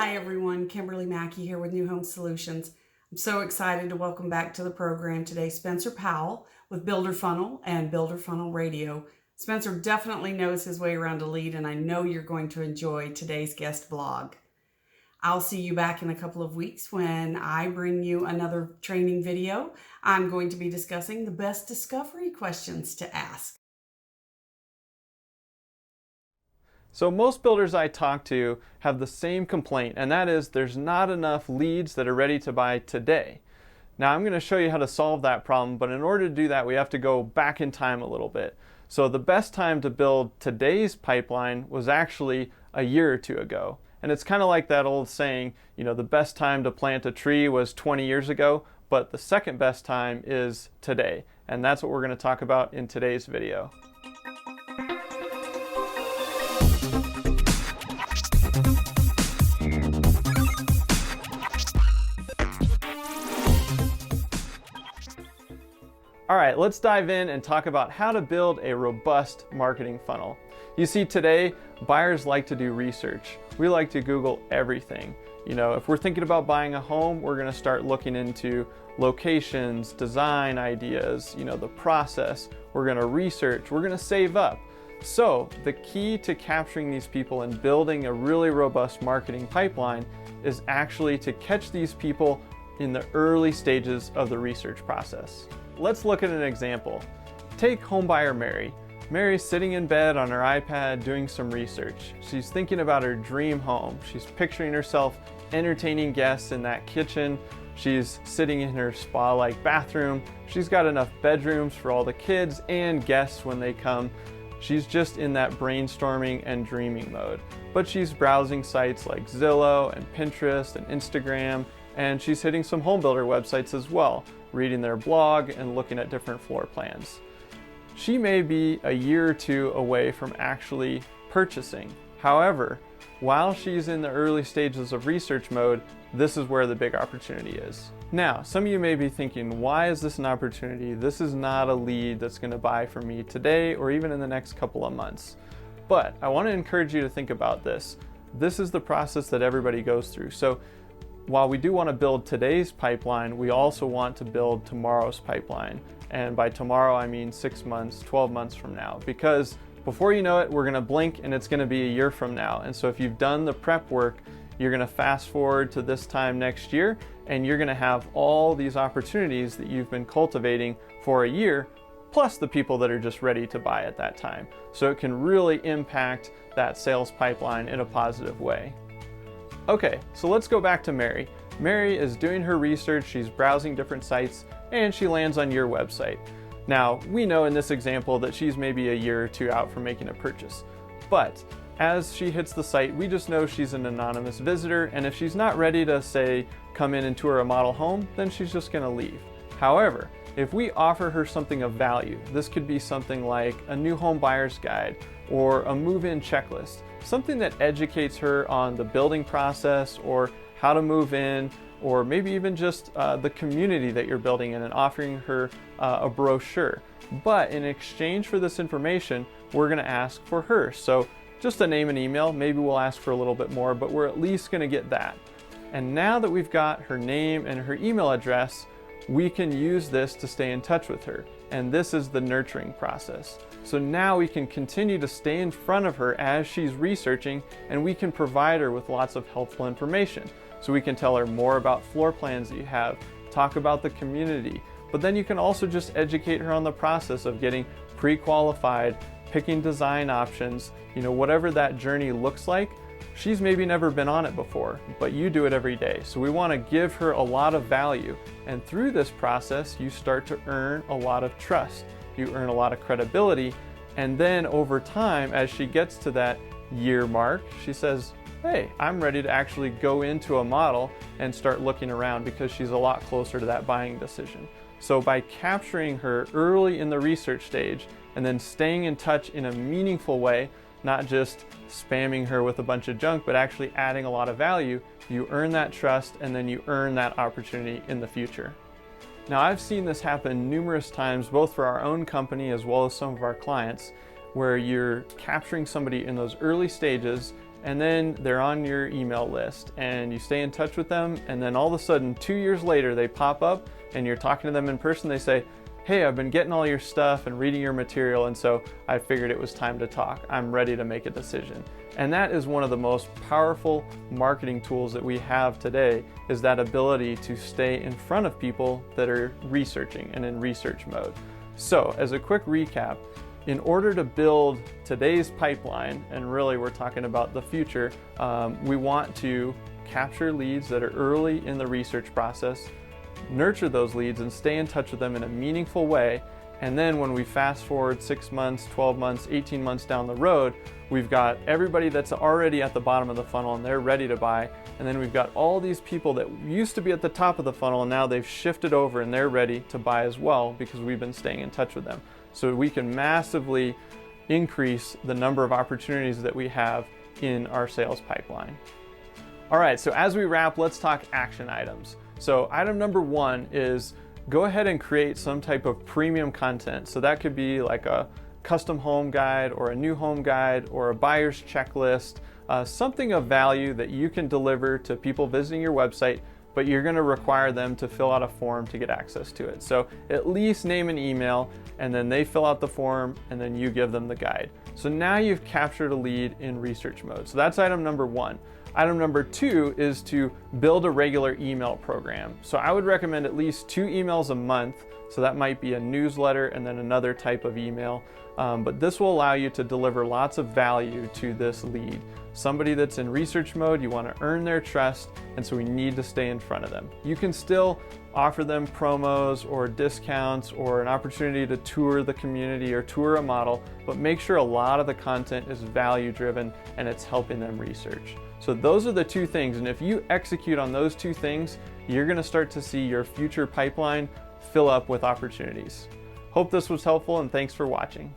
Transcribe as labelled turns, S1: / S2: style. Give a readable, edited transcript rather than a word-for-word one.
S1: Hi everyone, Kimberly Mackey here with New Home Solutions. I'm so excited to welcome back to the program today Spencer Powell with Builder Funnel and Builder Funnel Radio. Spencer definitely knows his way around a lead, and I know you're going to enjoy today's guest blog. I'll see you back in a couple of weeks when I bring you another training video. I'm going to be discussing the best discovery questions to ask.
S2: So most builders I talk to have the same complaint, and that is there's not enough leads that are ready to buy today. Now I'm going to show you how to solve that problem, but in order to do that we have to go back in time a little bit. So the best time to build today's pipeline was actually a year or two ago. And it's kind of like that old saying, you know, the best time to plant a tree was 20 years ago, but the second best time is today. And that's what we're going to talk about in today's video. All right, let's dive in and talk about how to build a robust marketing funnel. You see, today, buyers like to do research. We like to Google everything. You know, if we're thinking about buying a home, we're gonna start looking into locations, design ideas, you know, the process. We're gonna research, we're gonna save up. So the key to capturing these people and building a really robust marketing pipeline is actually to catch these people in the early stages of the research process. Let's look at an example. Take homebuyer Mary. Mary's sitting in bed on her iPad doing some research. She's thinking about her dream home. She's picturing herself entertaining guests in that kitchen. She's sitting in her spa-like bathroom. She's got enough bedrooms for all the kids and guests when they come. She's just in that brainstorming and dreaming mode. But she's browsing sites like Zillow and Pinterest and Instagram, and she's hitting some home builder websites as well, reading their blog and looking at different floor plans. She may be a year or two away from actually purchasing. However, while she's in the early stages of research mode, this is where the big opportunity is. Now, some of you may be thinking, why is this an opportunity? This is not a lead that's going to buy for me today or even in the next couple of months. But I want to encourage you to think about this. This is the process that everybody goes through. So while we do want to build today's pipeline, we also want to build tomorrow's pipeline. And by tomorrow, I mean 6 months, 12 months from now, because before you know it, we're going to blink and it's going to be a year from now. And so if you've done the prep work, you're going to fast forward to this time next year, and you're going to have all these opportunities that you've been cultivating for a year, plus the people that are just ready to buy at that time. So it can really impact that sales pipeline in a positive way. Okay, so let's go back to Mary. Mary is doing her research, she's browsing different sites, and she lands on your website. Now, we know in this example that she's maybe a year or two out from making a purchase. But as she hits the site, we just know she's an anonymous visitor, and if she's not ready to, say, come in and tour a model home, then she's just gonna leave. However, if we offer her something of value, this could be something like a new home buyer's guide or a move-in checklist, something that educates her on the building process or how to move in, or maybe even just the community that you're building in, and offering her a brochure. But in exchange for this information, we're gonna ask for her. So just a name and email, maybe we'll ask for a little bit more, but we're at least gonna get that. And now that we've got her name and her email address, we can use this to stay in touch with her. And this is the nurturing process. So now we can continue to stay in front of her as she's researching, and we can provide her with lots of helpful information. So we can tell her more about floor plans that you have, talk about the community, but then you can also just educate her on the process of getting pre-qualified, picking design options, you know, whatever that journey looks like. She's maybe never been on it before, but you do it every day. So we want to give her a lot of value. And through this process, you start to earn a lot of trust. You earn a lot of credibility. And then over time, as she gets to that year mark, she says, hey, I'm ready to actually go into a model and start looking around, because she's a lot closer to that buying decision. So by capturing her early in the research stage and then staying in touch in a meaningful way, not just spamming her with a bunch of junk, but actually adding a lot of value, you earn that trust, and then you earn that opportunity in the future. Now, I've seen this happen numerous times, both for our own company as well as some of our clients. where you're capturing somebody in those early stages, and then they're on your email list and you stay in touch with them, and then all of a sudden 2 years later they pop up and you're talking to them in person. They say, hey, I've been getting all your stuff and reading your material, and so I figured it was time to talk. I'm ready to make a decision. And that is one of the most powerful marketing tools that we have today, is that ability to stay in front of people that are researching and in research mode. So as a quick recap, in order to build today's pipeline, and really we're talking about the future, we want to capture leads that are early in the research process, nurture those leads and stay in touch with them in a meaningful way. And then when we fast forward 6 months, 12 months, 18 months down the road, we've got everybody that's already at the bottom of the funnel and they're ready to buy. And then we've got all these people that used to be at the top of the funnel and now they've shifted over and they're ready to buy as well because we've been staying in touch with them. So we can massively increase the number of opportunities that we have in our sales pipeline. All right, so as we wrap, let's talk action items. So item number 1 is go ahead and create some type of premium content. So that could be like a custom home guide or a new home guide or a buyer's checklist, something of value that you can deliver to people visiting your website, but you're going to require them to fill out a form to get access to it. So at least name an email, and then they fill out the form, and then you give them the guide. So now you've captured a lead in research mode. So that's item number 1. Item number 2 is to build a regular email program. So I would recommend at least 2 emails a month. So that might be a newsletter and then another type of email. But this will allow you to deliver lots of value to this lead. Somebody that's in research mode, you want to earn their trust, and so we need to stay in front of them. You can still offer them promos or discounts or an opportunity to tour the community or tour a model, but make sure a lot of the content is value driven and it's helping them research. So those are the 2 things, and if you execute on those 2 things, you're going to start to see your future pipeline fill up with opportunities. Hope this was helpful, and thanks for watching.